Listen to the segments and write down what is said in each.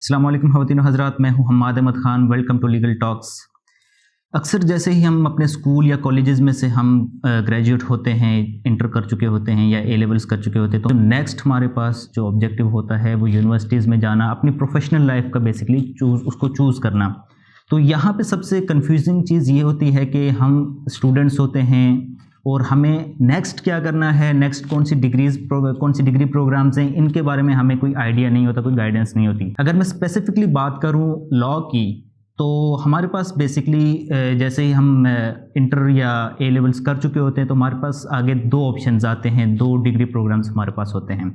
अस्सलाम वालेकुम ख़वातीन व हज़रात, मैं हूं Hammad Ahmed Khan. Welcome to legal talks. अक्सर जैसे ही हम अपने स्कूल या कॉलेजेस में से हम ग्रेजुएट होते हैं, इंटर कर चुके होते हैं या ए लेवल्स कर चुके होते हैं, तो नेक्स्ट हमारे पास जो ऑब्जेक्टिव होता है वो यूनिवर्सिटीज़ में जाना, अपनी प्रोफेशनल लाइफ का बेसिकली उसको चूज़ करना। तो यहाँ पे सबसे कंफ्यूजिंग चीज़ ये होती है कि हम स्टूडेंट्स होते हैं और हमें नेक्स्ट क्या करना है, नेक्स्ट कौन सी डिग्री प्रोग्राम्स हैं, इनके बारे में हमें कोई आइडिया नहीं होता, कोई गाइडेंस नहीं होती। अगर मैं स्पेसिफिकली बात करूँ लॉ की, तो हमारे पास बेसिकली जैसे ही हम इंटर या ए लेवल्स कर चुके होते हैं तो हमारे पास आगे दो ऑप्शंस आते हैं, दो डिग्री प्रोग्राम्स हमारे पास होते हैं।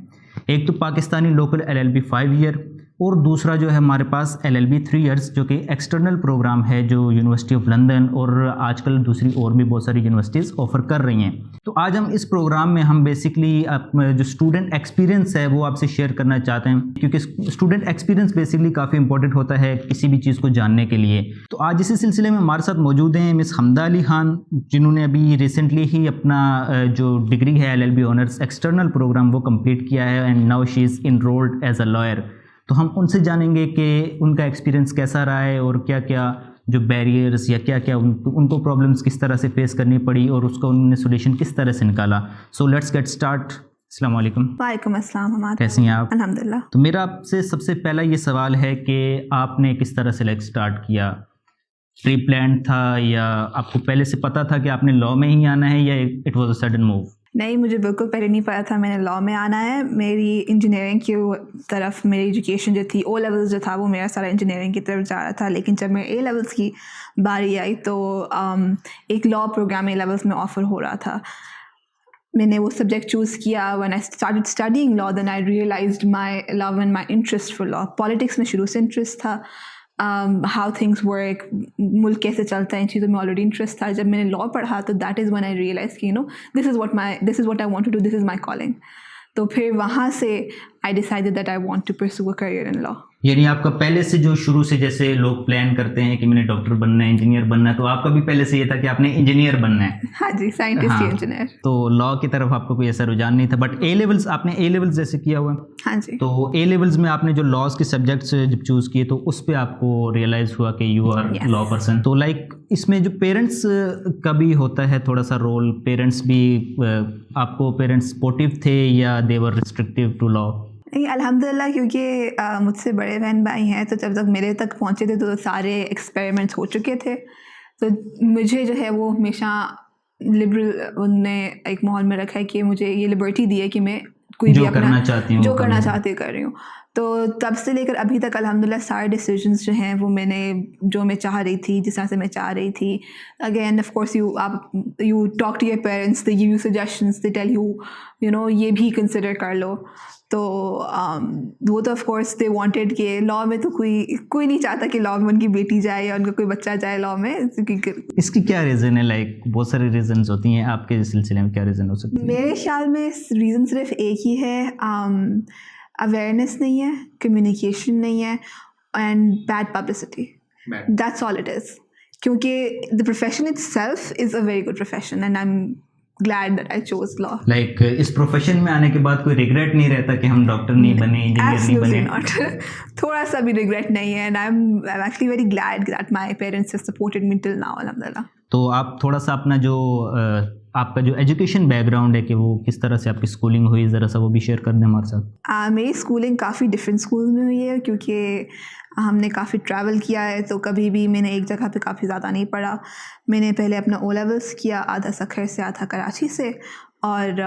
एक तो पाकिस्तानी लोकल LLB 5 ईयर और दूसरा जो है हमारे पास LLB 3 इयर्स, जो कि एक्सटर्नल प्रोग्राम है जो यूनिवर्सिटी ऑफ लंदन और आजकल दूसरी और भी बहुत सारी यूनिवर्सिटीज़ ऑफ़र कर रही हैं। तो आज हम इस प्रोग्राम में हम बेसिकली जो स्टूडेंट एक्सपीरियंस है वो आपसे शेयर करना चाहते हैं, क्योंकि स्टूडेंट एक्सपीरियंस बेसिकली काफ़ी इंपॉर्टेंट होता है किसी भी चीज़ को जानने के लिए। तो आज इसी सिलसिले में हमारे साथ मौजूद हैं मिस हमदा अली खान, जिन्होंने अभी रिसेंटली ही अपना जो डिग्री है LLB ऑनर्स एक्सटर्नल प्रोग्राम वो कम्प्लीट किया है and now she is enrolled as a lawyer. तो हम उनसे जानेंगे कि उनका एक्सपीरियंस कैसा रहा है और क्या क्या जो बैरियर्स या क्या क्या उनको प्रॉब्लम्स किस तरह से फेस करनी पड़ी और उसका उन्होंने सोल्यूशन किस तरह से निकाला। So let's get start. अस्सलाम वालेकुम। वालेकुम अस्सलाम। कैसी हैं आप? अल्हम्दुलिल्लाह। तो मेरा आपसे सबसे पहला ये सवाल है कि आपने किस तरह से स्टार्ट किया? प्री प्लान था या आपको पहले से पता था कि आपने लॉ में ही आना है या it was a sudden move? नहीं, मुझे बिल्कुल पहले नहीं पता था मैंने लॉ में आना है। मेरी इंजीनियरिंग की तरफ मेरी एजुकेशन जो थी, ओ लेवल्स जो था वो मेरा सारा इंजीनियरिंग की तरफ जा रहा था। लेकिन जब मेरे ए लेवल्स की बारी आई तो एक लॉ प्रोग्राम ए लेवल्स में ऑफ़र हो रहा था। मैंने वो सब्जेक्ट चूज़ किया। When I started studying law then I realised my love and my interest for law. Politics में शुरू से इंटरेस्ट था, हाउ थिंग्स वर्क, मुल्क कैसे चलता है, इन चीज़ों में ऑलरेडी इंटरेस्ट था। जब मैंने लॉ पढ़ा तो that is when I realize कि this is what I want to do, this is my calling. तो फिर वहाँ से I decided that I want to pursue a career in law. यानी आपका पहले से जो शुरू से जैसे लोग प्लान करते हैं कि मैंने डॉक्टर बनना है, इंजीनियर बनना है, तो आपका भी पहले से ये था कि आपने इंजीनियर बनना है? हाँ जी, साइंटिस्ट हाँ, या इंजीनियर। तो लॉ की तरफ आपको कोई ऐसा रुझान नहीं था। बट ए लेवल्स आपने ए लेवल्स जैसे किया हुआ है? हाँ जी। तो ए लेवल्स में आपने जो लॉज के सब्जेक्ट्स जब चूज़ किए तो उस पर आपको रियलाइज़ हुआ कि यू आर लॉ पर्सन। तो इसमें जो पेरेंट्स का भी होता है थोड़ा सा रोल, पेरेंट्स भी आपको पेरेंट्स सपोर्टिव थे या दे वर रिस्ट्रिक्टिव टू लॉ? नहीं, अल्हम्दुलिल्लाह, क्योंकि मुझसे बड़े बहन भाई हैं तो जब तक मेरे तक पहुँचे थे तो सारे एक्सपेरिमेंट्स हो चुके थे। तो मुझे जो है वो हमेशा लिबरल उनने एक माहौल में रखा है कि मुझे ये लिबर्टी दी है कि मैं कोई भी अपना करना चाहती हूँ, जो करना चाहती हूँ कर रही हूँ। तो तब से लेकर अभी तक अल्हम्दुलिल्लाह सारे डिसीजंस जो हैं वो मैंने जो मैं चाह रही थी, जिस तरह से मैं चाह रही थी। Again of course you talk to your parents, they give you suggestions, they tell you ये भी कंसिडर कर लो। तो वो तो ऑफ कोर्स दे वांटेड कि लॉ में तो कोई नहीं चाहता कि लॉ में उनकी बेटी जाए या उनका कोई बच्चा जाए लॉ में। इसकी क्या रीज़न है? बहुत सारी रीजंस होती हैं, आपके सिलसिले में क्या रीज़न हो सकती है? मेरे ख्याल में रीज़न सिर्फ एक ही है, अवेयरनेस नहीं है, कम्युनिकेशन नहीं है and bad publicity. That's all it is. क्योंकि the profession itself is a very good profession and I am glad that I chose law. इस प्रोफेशन में आने के बाद कोई रिग्रेट नहीं रहता कि हम डॉक्टर नहीं बने, इंजीनियर नहीं बने? Absolutely not. थोड़ा सा भी रिग्रेट नहीं है and I'm actually very glad that my parents have supported me till now, alhamdulillah. तो आप थोड़ा सा अपना जो आपका जो एजुकेशन बैकग्राउंड है कि वो किस तरह से आपकी स्कूलिंग हुई, ज़रा सा वो भी शेयर कर दें हमारे साथ। मेरी स्कूलिंग काफ़ी डिफरेंट स्कूल में हुई है क्योंकि हमने काफ़ी ट्रैवल किया है, तो कभी भी मैंने एक जगह पे काफ़ी ज़्यादा नहीं पढ़ा। मैंने पहले अपना ओ लेवल्स किया, आधा सखर से आधा कराची से, और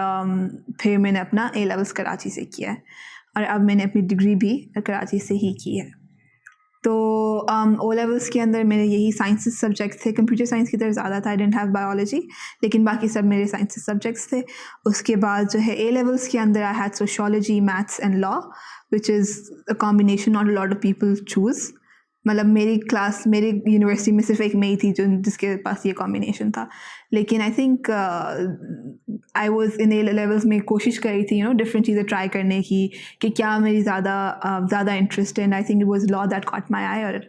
फिर मैंने अपना ए लेवल्स कराची से किया है और अब मैंने अपनी डिग्री भी कराची से ही की है। तो ओ लेवल्स के अंदर मेरे यही साइंसेस सब्जेक्ट्स थे, कंप्यूटर साइंस की तरफ ज़्यादा था, आई डेंट हैव बायोलॉजी, लेकिन बाकी सब मेरे साइंसेस सब्जेक्ट्स थे। उसके बाद जो है ए लेवल्स के अंदर I had sociology, maths and law, which is a combination not a lot of people choose. मतलब मेरी यूनिवर्सिटी में सिर्फ एक मैं ही थी जिसके पास ये कॉम्बिनेशन था। लेकिन I think I was in A levels में कोशिश करी थी डिफरेंट चीज़ें ट्राई करने की कि क्या मेरी ज़्यादा इंटरेस्ट है, and I think it was law that caught my eye, और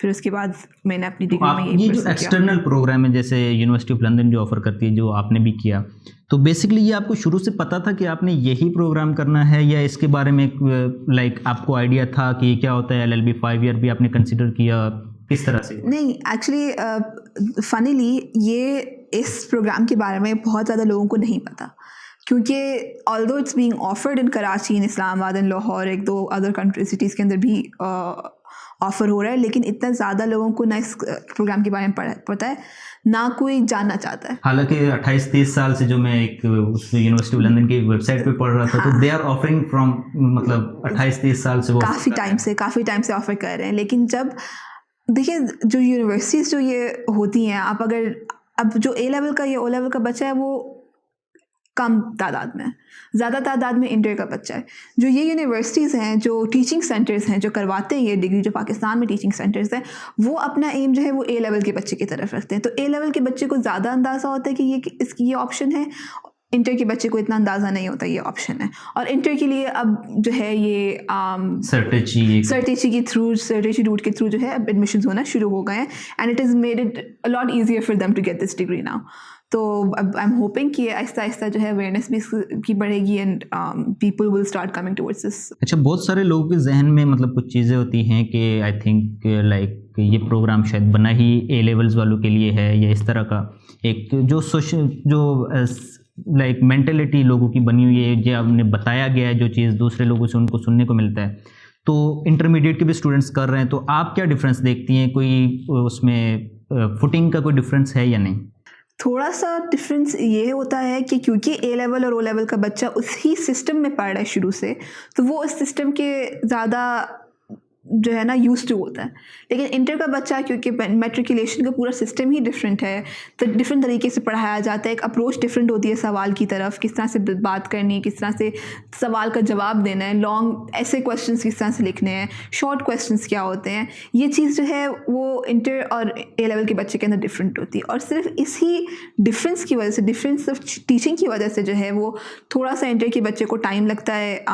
फिर उसके बाद मैंने अपनी तो डिग्री में आप यही ये जो pursue किया। एक्सटर्नल प्रोग्राम है जैसे यूनिवर्सिटी ऑफ लंदन जो ऑफर करती है, जो आपने भी किया, तो बेसिकली ये आपको शुरू से पता था कि आपने यही प्रोग्राम करना है, या इसके बारे में लाइक आपको आइडिया था कि क्या होता है LLB 5 ईयर भी आपने कंसिडर किया, किस तरह से? नहीं, एक्चुअली फनीली ये इस प्रोग्राम के बारे में बहुत ज़्यादा लोगों को नहीं पता, क्योंकि although it's being offered in Karachi, in Islamabad, in Lahore, 1-2 other country cities के अंदर भी ऑफ़र हो रहा है, लेकिन इतना ज़्यादा लोगों को ना इस प्रोग्राम के बारे में पता है, ना कोई जानना चाहता है। हालांकि 28-30 साल से जो मैं एक उस यूनिवर्सिटी ऑफ लंदन की वेबसाइट पे पढ़ रहा था, तो दे आर ऑफरिंग फ्रॉम, मतलब 28-30 साल से वो काफ़ी टाइम से ऑफ़र कर रहे हैं। लेकिन जब देखिए, जो यूनिवर्सिटीज़ जो ये होती हैं, आप अगर अब जो A लेवल का या O लेवल का बच्चा है वो कम तादाद में, ज़्यादा तादाद में इंटर का बच्चा है। जो ये यूनिवर्सिटीज़ हैं, जो टीचिंग सेंटर्स हैं, जो करवाते हैं ये डिग्री, जो पाकिस्तान में टीचिंग सेंटर्स हैं, वो अपना एम जो है वो A लेवल के बच्चे की तरफ रखते हैं। तो A लेवल के बच्चे को ज़्यादा अंदाज़ा होता है कि ये ऑप्शन है। इंटर के बच्चे को इतना अंदाज़ा नहीं होता ये ऑप्शन है। और इंटर के लिए अब जो है ये सर्टेची रूट के थ्रू जो है अब एडमिशन्स होना शुरू हो गए हैं, and it is made it a lot easier for them to get this degree now. तो अब आई एम होपिंग कि आहिस्ता आहिस्ता जो है अवेयरनेस भी इसकी बढ़ेगी, and people will start coming towards this. अच्छा, बहुत सारे लोगों के जहन में मतलब कुछ चीज़ें होती हैं कि आई थिंक लाइक ये प्रोग्राम शायद बना ही A लेवल्स वालों के लिए है, या इस तरह का एक जो लाइक मेंटेलिटी लोगों की बनी हुई है, जो आपने बताया गया है, जो चीज़ दूसरे लोगों से उनको सुनने को मिलता है, तो इंटरमीडिएट के भी स्टूडेंट्स कर रहे हैं, तो आप क्या डिफरेंस देखती हैं? कोई उसमें फुटिंग का कोई डिफरेंस है या नहीं? थोड़ा सा डिफरेंस ये होता है कि क्योंकि A लेवल और O लेवल का बच्चा उसी सिस्टम में पढ़ रहा है शुरू से, तो वो उस सिस्टम के ज़्यादा जो है ना यूज टू होता है। लेकिन इंटर का बच्चा, क्योंकि मैट्रिकुलेशन का पूरा सिस्टम ही डिफरेंट है, तो डिफरेंट तरीके से पढ़ाया जाता है, एक अप्रोच डिफरेंट होती है सवाल की तरफ, किस तरह से बात करनी है, किस तरह से सवाल का जवाब देना है, लॉन्ग ऐसे क्वेश्चंस किस तरह से लिखने हैं, शॉर्ट क्वेश्चंस क्या होते हैं, ये चीज़ जो है वो इंटर और A लेवल के बच्चे के अंदर डिफरेंट होती है। और सिर्फ इसी डिफरेंस की वजह से, डिफरेंस ऑफ टीचिंग की वजह से जो है वो थोड़ा सा इंटर के बच्चे को टाइम लगता है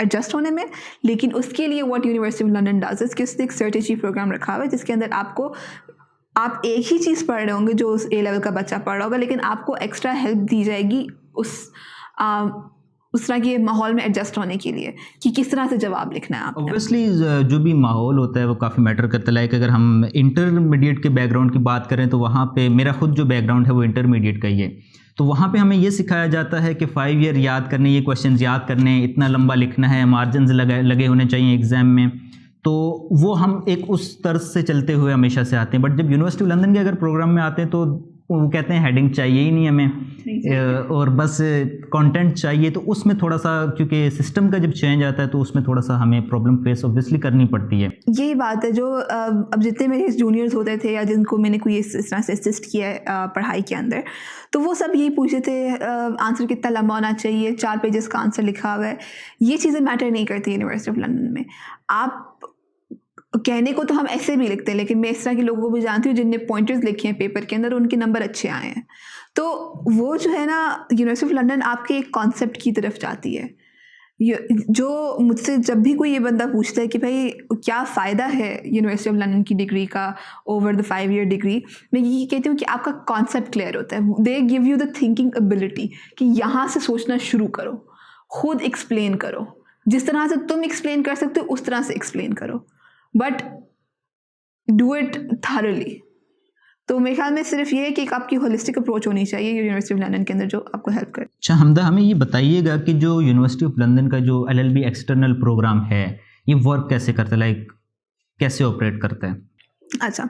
एडजस्ट होने में। लेकिन उसके लिए what university of London does is कि उसने एक सर्टेची प्रोग्राम रखा हुआ है, जिसके अंदर आप एक ही चीज़ पढ़ रहे होंगे जो उस A लेवल का बच्चा पढ़ रहा होगा, लेकिन आपको एक्स्ट्रा हेल्प दी जाएगी उस तरह के माहौल में एडजस्ट होने के लिए, कि किस तरह से जवाब लिखना है आपने। ऑब्वियसली जो भी माहौल होता है वो काफ़ी मैटर करता है। लाइक अगर हम इंटरमीडिएट के बैकग्राउंड की बात करें, तो वहाँ पे मेरा खुद जो बैकग्राउंड है वो इंटरमीडिएट का ही है, तो वहाँ पे हमें ये सिखाया जाता है कि 5 ईयर याद करने, ये क्वेश्चंस याद करने, इतना लंबा लिखना है, मार्जिन लगे होने चाहिए एग्जाम में, तो वो हम एक उस तर्ज से चलते हुए हमेशा से आते हैं। बट जब यूनिवर्सिटी ऑफ लंदन के अगर प्रोग्राम में आते हैं, तो वो कहते हैं हेडिंग चाहिए ही नहीं हमें, और बस कंटेंट चाहिए। तो उसमें थोड़ा सा, क्योंकि सिस्टम का जब चेंज आता है, तो उसमें थोड़ा सा हमें प्रॉब्लम फेस ऑब्वियसली करनी पड़ती है। यही बात है जो अब जितने मेरे जूनियर्स होते थे या जिनको मैंने कोई इस तरह से असिस्ट किया है पढ़ाई के अंदर, तो वो सब यही पूछते थे आंसर कितना लंबा होना चाहिए, 4 पेजेस का आंसर लिखा हुआ है। ये चीज़ें मैटर नहीं करती यूनिवर्सिटी ऑफ लंदन में। आप कहने को तो हम ऐसे भी लिखते हैं, लेकिन मैं इस तरह के लोगों को भी जानती हूँ जिनने पॉइंटर्स लिखे हैं पेपर के अंदर, उनके नंबर अच्छे आए हैं। तो वो जो है ना, यूनिवर्सिटी ऑफ लंदन आपके एक कॉन्सेप्ट की तरफ जाती है। जो मुझसे जब भी कोई ये बंदा पूछता है कि भाई क्या फ़ायदा है यूनिवर्सिटी ऑफ लंदन की डिग्री का ओवर द 5 ईयर डिग्री, मैं ये कहती हूँ कि आपका कॉन्सेप्ट क्लियर होता है। दे give you the thinking ability कि यहाँ से सोचना शुरू करो, खुद एक्सप्लेन करो, जिस तरह से तुम एक्सप्लेन कर सकते हो उस तरह से एक्सप्लेन करो, बट डू इट थारली। तो मेरे ख्याल में सिर्फ ये है कि एक आपकी होलिस्टिक अप्रोच होनी चाहिए यूनिवर्सिटी ऑफ लंदन के अंदर जो आपको हेल्प करे। अच्छा हमदा, हमें ये बताइएगा कि जो यूनिवर्सिटी ऑफ लंदन का जो LLB एक्सटर्नल प्रोग्राम है, ये वर्क कैसे करता है, लाइक कैसे ऑपरेट करता है? अच्छा,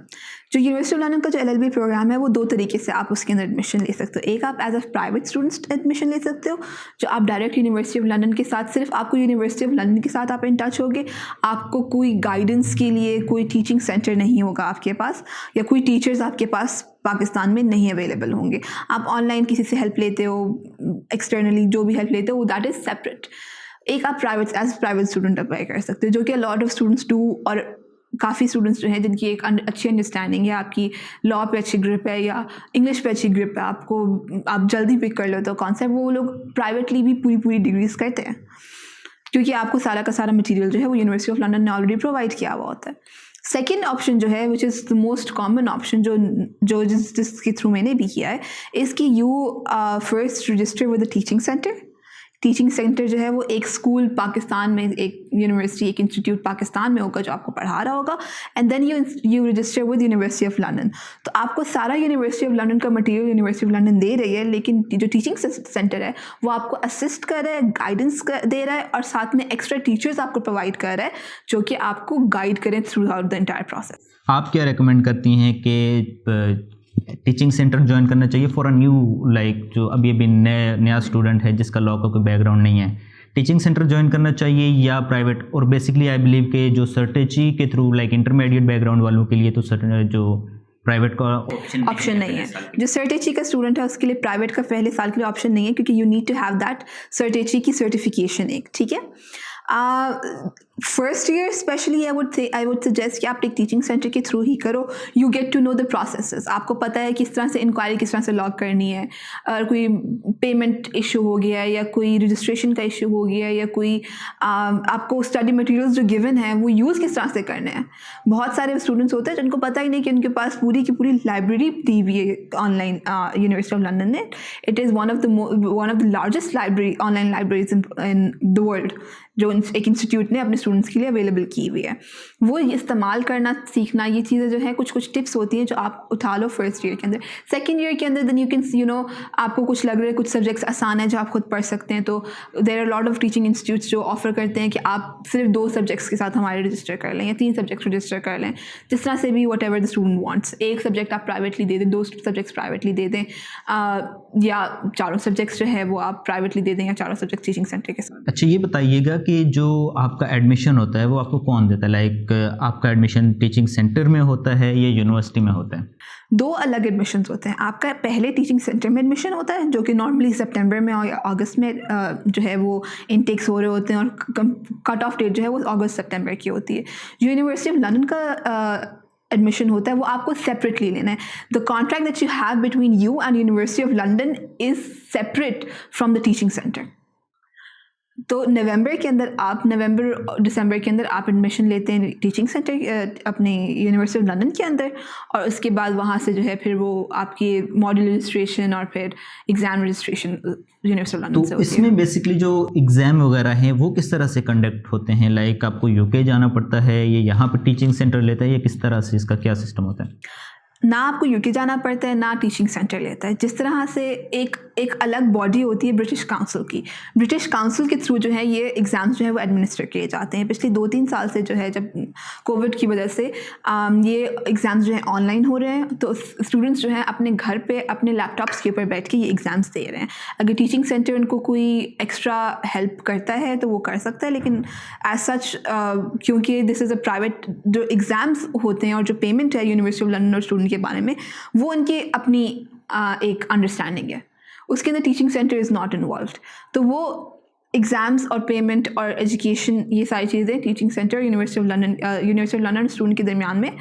जो यूनिवर्सिटी ऑफ लंदन का जो LLB प्रोग्राम है वो 2 तरीके से आप उसके अंदर एडमिशन ले सकते हो। एक, आप as a private student admission ले सकते हो, जो आप डायरेक्ट यूनिवर्सिटी ऑफ लंदन के साथ, सिर्फ आपको यूनिवर्सिटी ऑफ लंदन के साथ आप इन टच होगे, आपको कोई गाइडेंस के लिए कोई टीचिंग सेंटर नहीं होगा आपके पास, या कोई टीचर्स आपके पास पाकिस्तान में नहीं अवेलेबल होंगे। आप ऑनलाइन किसी से हेल्प लेते हो, एक्सटर्नली जो भी हेल्प लेते हो, दैट इज़ सेपरेट। एक, आप प्राइवेट स्टूडेंट अप्लाई कर सकते हो, जो कि a lot of students do, और काफ़ी स्टूडेंट्स जो हैं जिनकी एक अच्छी अंडरस्टैंडिंग है, आपकी लॉ पे अच्छी ग्रिप है या इंग्लिश पे अच्छी ग्रिप है, आप जल्दी पिक कर लेते हो कॉन्सेप्ट, वो लोग प्राइवेटली भी पूरी डिग्रीज करते हैं, क्योंकि आपको सारा का सारा मटेरियल जो है वो यूनिवर्सिटी ऑफ लंदन ने ऑलरेडी प्रोवाइड किया हुआ होता है। सेकेंड ऑप्शन जो है which is the most common option जिसके थ्रू मैंने भी किया है, इज़ कि you first resistor with the teaching centre. Teaching centre जो है वो एक स्कूल पाकिस्तान में, एक यूनिवर्सिटी, एक इंस्टीट्यूट पाकिस्तान में होगा जो आपको पढ़ा रहा होगा, and then you register with University of London. तो आपको सारा यूनिवर्सिटी ऑफ लंदन का मटेरियल यूनिवर्सिटी ऑफ लंदन दे रही है, लेकिन जो टीचिंग सेंटर है वो आपको असिस्ट कर रहा है, गाइडेंस दे रहा है, और साथ में एक्स्ट्रा टीचर्स आपको प्रोवाइड कर रहा है जो कि आपको गाइड करें through out the entire process. आप क्या रेकमेंड करती हैं कि टीचिंग सेंटर ज्वाइन करना चाहिए फॉर अ न्यू, लाइक जो अभी नया स्टूडेंट है जिसका लॉ का कोई बैकग्राउंड नहीं है, टीचिंग सेंटर ज्वाइन करना चाहिए या प्राइवेट? और बेसिकली आई बिलीव के जो सर्टेची के थ्रू लाइक इंटरमीडिएट बैकग्राउंड वालों के लिए तो जो प्राइवेट का ऑप्शन नहीं है। जो सर्टेची का स्टूडेंट है उसके लिए प्राइवेट का पहले साल के लिए ऑप्शन नहीं है, क्योंकि you need to have that सर्टेची की सर्टिफिकेशन एक, ठीक है। First year specially I would suggest कि आप एक टीचिंग सेंटर के थ्रू ही करो। You get to know the processes, आपको पता है किस तरह से इंक्वायरी किस तरह से लॉग करनी है, और कोई पेमेंट इशू हो गया या कोई रजिस्ट्रेशन का इशू हो गया या कोई आपको स्टडी मटेरियल्स जो गिवन है वो यूज़ किस तरह से करने हैं। बहुत सारे स्टूडेंट्स होते हैं जिनको पता ही नहीं कि उनके पास पूरी की पूरी लाइब्रेरी दी हुई है ऑनलाइन यूनिवर्सिटी ऑफ लंदन ने। It is one of the largest library, online libraries in the world, जो एक इंस्टीट्यूट ने अपने स्टूडेंट्स के लिए अवेलेबल की हुई है। वो इस्तेमाल करना सीखना, ये चीज़ें जो हैं कुछ टिप्स होती हैं जो आप उठा लो फर्स्ट ईयर के अंदर। सेकंड ईयर के अंदर देन यू कैन आपको कुछ लग रहा है कुछ सब्जेक्ट्स आसान है जो आप खुद पढ़ सकते हैं, तो there are lot of teaching institutes जो ऑफर करते हैं कि आप सिर्फ 2 सब्जेक्ट्स के साथ हमारे रजिस्टर कर लें या 3 सब्जेक्ट्स रजिस्टर कर लें, जिस तरह से भी what ever the student wants. 1 subject आप प्राइवेटली दे दें, 2 सब्जेक्ट्स प्राइवेटली दे दें, या 4 सब्जेक्ट्स जो है वो आप प्राइवेटली दे दें, या 4 सब्जेक्ट टीचिंग सेंटर के साथ। अच्छा, ये बताइएगा कि जो आपका एडमिशन होता है वो आपको कौन देता है? लाइक आपका एडमिशन टीचिंग सेंटर में होता है या यूनिवर्सिटी में होता है? 2 अलग एडमिशन्स होते हैं। आपका पहले टीचिंग सेंटर में एडमिशन होता है जो कि नॉर्मली सितंबर में और अगस्त में जो है वो इनटेक्स हो रहे होते हैं, और कट ऑफ डेट जो है वो अगस्त सितंबर की होती है। यूनिवर्सिटी ऑफ लंदन का एडमिशन होता है वो आपको सेपरेटली लेना है। The contract that you have between you and university of London is separate from the teaching centre. तो नवंबर दिसंबर के अंदर आप एडमिशन लेते हैं टीचिंग सेंटर अपने यूनिवर्सिटी ऑफ लंदन के अंदर, और उसके बाद वहाँ से जो है फिर वो आपकी मॉड्यूल रजिस्ट्रेशन और फिर exam registration university of London से होती है। इसमें बेसिकली जो एग्ज़ाम वगैरह हैं वो किस तरह से कंडक्ट होते हैं? लाइक आपको यूके जाना पड़ता है या यहाँ पर टीचिंग सेंटर लेता है, या किस तरह से इसका क्या सिस्टम होता है? ना आपको यूके जाना पड़ता है, ना टीचिंग सेंटर लेता है। जिस तरह से एक अलग बॉडी होती है ब्रिटिश काउंसिल की, ब्रिटिश काउंसिल के थ्रू जो है ये एग्ज़ाम्स जो है वो एडमिनिस्टर किए जाते हैं। पिछले 2-3 साल से जो है जब कोविड की वजह से ये एग्ज़ाम्स जो है ऑनलाइन हो रहे हैं, तो स्टूडेंट्स जो हैं अपने घर पे अपने लैपटॉप्स के ऊपर बैठ के ये एग्ज़ाम्स दे रहे हैं। अगर टीचिंग सेंटर उनको कोई एक्स्ट्रा हेल्प करता है तो वो कर सकता है, लेकिन एज सच क्योंकि दिस इज़ अ प्राइवेट, जो एग्ज़ाम्स होते हैं और जो पेमेंट है यूनिवर्सिटी ऑफ लंदन और स्टूडेंट के बारे में, वो उनकी अपनी एक अंडरस्टैंडिंग है, उसके अंदर teaching centre is not involved. तो वो एग्ज़ाम्स और पेमेंट और एजुकेशन, ये सारी चीज़ें teaching centre university of London student के दरमियान में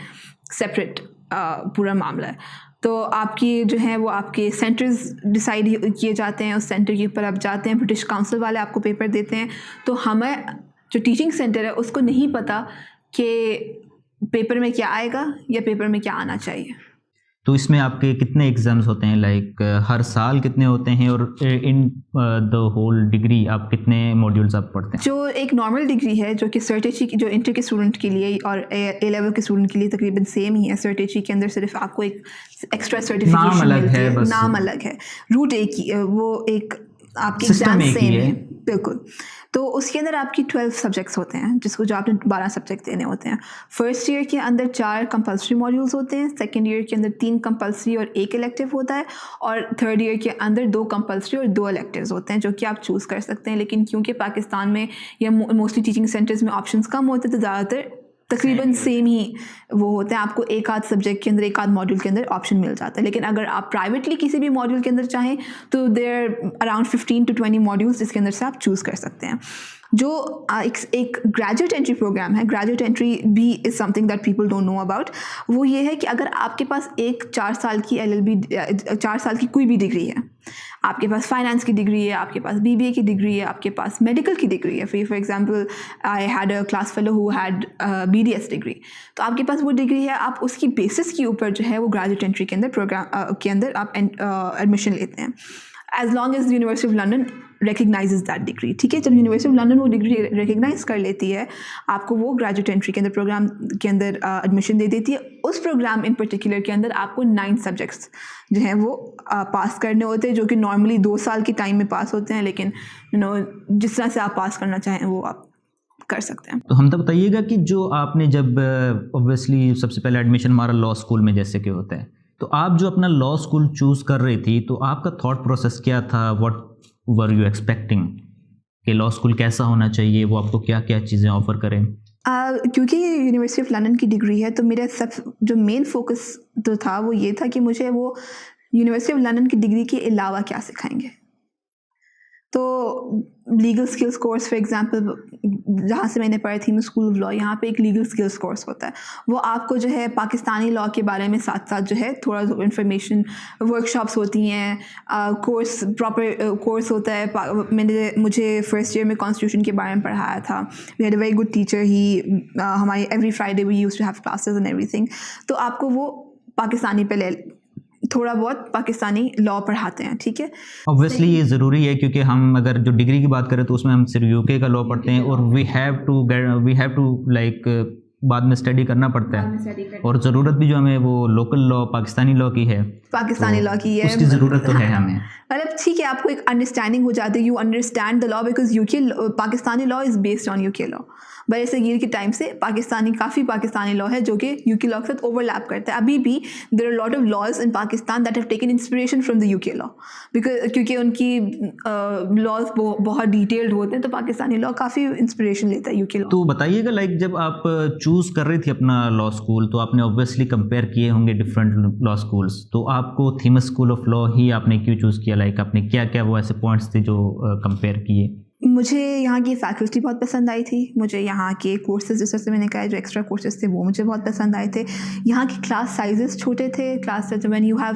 सेपरेट पूरा मामला है। तो आपकी जो है वो आपके सेंटर्स डिसाइड किए जाते हैं, उस सेंटर के ऊपर आप जाते हैं, ब्रिटिश काउंसिल वाले आपको पेपर देते हैं। तो हमें जो टीचिंग सेंटर है उसको नहीं पता कि पेपर में क्या आएगा या पेपर में क्या आना चाहिए। तो इसमें आपके कितने एग्ज़ाम्स होते हैं? लाइक हर साल कितने होते हैं? और इन द होल डिग्री आप कितने मॉड्यूल्स आप पढ़ते हैं? जो एक नॉर्मल डिग्री है जो कि सर्टेची की, जो इंटर के स्टूडेंट के लिए और ए लेवल के स्टूडेंट के लिए तकरीबन सेम ही है। सर्टेची के अंदर सिर्फ आपको एक एक्स्ट्रा सर्टिफिकेशन मिलती है, नाम अलग है, रूट एक ही, वो एक आपके एग्जाम सेम है बिल्कुल। तो उसके अंदर आपकी 12 सब्जेक्ट्स होते हैं, जो आपने 12 सब्जेक्ट देने होते हैं। फर्स्ट ईयर के अंदर 4 कंपल्सरी मॉड्यूल्स होते हैं, सेकंड ईयर के अंदर 3 कंपल्सरी और 1 इलेक्टिव होता है, और थर्ड ईयर के अंदर 2 कंपल्सरी और 2 इलेक्टिव्स होते हैं जो कि आप चूज़ कर सकते हैं। लेकिन क्योंकि पाकिस्तान में या मोस्टली टीचिंग सेंटर्स में ऑप्शंस कम होते हैं, तो ज़्यादातर तकरीबन सेम ही वो होते हैं। आपको एक आध सब्जेक्ट के अंदर, एक आध मॉड्यूल के अंदर ऑप्शन मिल जाता है। लेकिन अगर आप प्राइवेटली किसी भी मॉड्यूल के अंदर चाहें तो देयर अराउंड 15 to 20 मॉड्यूल्स जिसके अंदर से आप चूज़ कर सकते हैं। जो एक ग्रेजुएट एंट्री प्रोग्राम है, ग्रेजुएट एंट्री भी is something that people don't know about. वो ये है कि अगर आपके पास एक 4 साल की LLB, 4 साल की कोई भी डिग्री है, आपके पास फाइनेंस की डिग्री है, आपके पास BBA की डिग्री है, आपके पास मेडिकल की डिग्री है। For example I had a class fellow who had BDS degree, तो आपके पास वो डिग्री है, आप उसकी बेसिस के ऊपर जो है वो ग्रेजुएट एंट्री के अंदर प्रोग्राम के अंदर आप एडमिशन लेते हैं, as long as university of London recognizes that degree. ठीक है, जब यूनिवर्सिटी ऑफ लंदन वो डिग्री रिकग्नाइज कर लेती है, आपको वो ग्रेजुएट एंट्री के अंदर प्रोग्राम के अंदर एडमिशन दे देती है। उस प्रोग्राम इन पर्टिकुलर के अंदर आपको 9 सब्जेक्ट्स जो हैं वो पास करने होते हैं, जो कि नॉर्मली 2 साल के टाइम में पास होते हैं, लेकिन जिस तरह से आप पास करना चाहें वो आप कर सकते हैं। तो हम तो बताइएगा कि जो आपने जब ऑब्वियसली सबसे पहले एडमिशन हमारा लॉ स्कूल में जैसे कि होता है, तो आप जो अपना लॉ स्कूल चूज़ कर रही थी, तो आपका थॉट प्रोसेस क्या था? व्हाट वर यू एक्सपेक्टिंग कि लॉ स्कूल कैसा होना चाहिए, वो आपको क्या क्या चीज़ें ऑफ़र करें? क्योंकि ये यूनिवर्सिटी ऑफ लंदन की डिग्री है, तो मेरा जो मेन फोकस जो था वो ये था कि मुझे वो यूनिवर्सिटी ऑफ लंदन की डिग्री के अलावा क्या सिखाएंगे। तो legal skills course for example जहाँ से मैंने पढ़ी थी, मैं स्कूल ऑफ लॉ, यहाँ पे एक लीगल स्किल्स कोर्स होता है। वो आपको जो है पाकिस्तानी लॉ के बारे में साथ साथ जो है थोड़ा इन्फॉर्मेशन, वर्कशॉप्स होती हैं, कोर्स प्रॉपर कोर्स होता है। मुझे फर्स्ट ईयर में कॉन्स्टिट्यूशन के बारे में पढ़ाया था। We had a very good teacher, he हमारी every Friday we used to have classes and everything. तो आपको वो पाकिस्तानी पे थोड़ा बहुत पाकिस्तानी लॉ पढ़ाते हैं। ठीक है, ऑब्वियसली ये ज़रूरी है, क्योंकि हम अगर जो डिग्री की बात करें तो उसमें हम सिर्फ यूके का लॉ पढ़ते हैं, और वी हैव टू लाइक बाद में स्टडी करना पड़ता है, और ज़रूरत भी जो हमें वो लोकल लॉ पाकिस्तानी लॉ की है, पाकिस्तानी लॉ की है, उसकी ज़रूरत तो है हमें। मतलब ठीक है, आपको एक अंडरस्टैंडिंग हो जाती है, you understand the law, because Pakistani law is based on UK law. बड़े सगीर के टाइम से काफ़ी पाकिस्तानी लॉ है जो कि यूके लॉ के साथ ओवरलैप करता है। अभी भी there are lot of laws in Pakistan that have taken inspiration from the UK law, क्योंकि उनकी लॉज बहुत डिटेल्ड होते हैं, तो पाकिस्तानी लॉ काफ़ी इंस्पिरेशन लेता है यूके लॉ। तो बताइएगा, लाइक जब आप चूज़ कर रही थी अपना लॉ स्कूल, तो आपने ऑब्वियसली कंपेयर किए होंगे डिफरेंट लॉ स्कूल्स, तो आपको थीमस स्कूल ऑफ लॉ ही आपने क्यों चूज़ किया? लाइक आपने क्या क्या वो ऐसे पॉइंट्स थे जो कंपेयर किए? मुझे यहाँ की फैकल्टी बहुत पसंद आई थी, मुझे यहाँ के कोर्सेज, जैसे मैंने कहा, जो एक्स्ट्रा कोर्सेज थे वो मुझे बहुत पसंद आए थे। यहाँ की क्लास साइजेस छोटे थे, when you have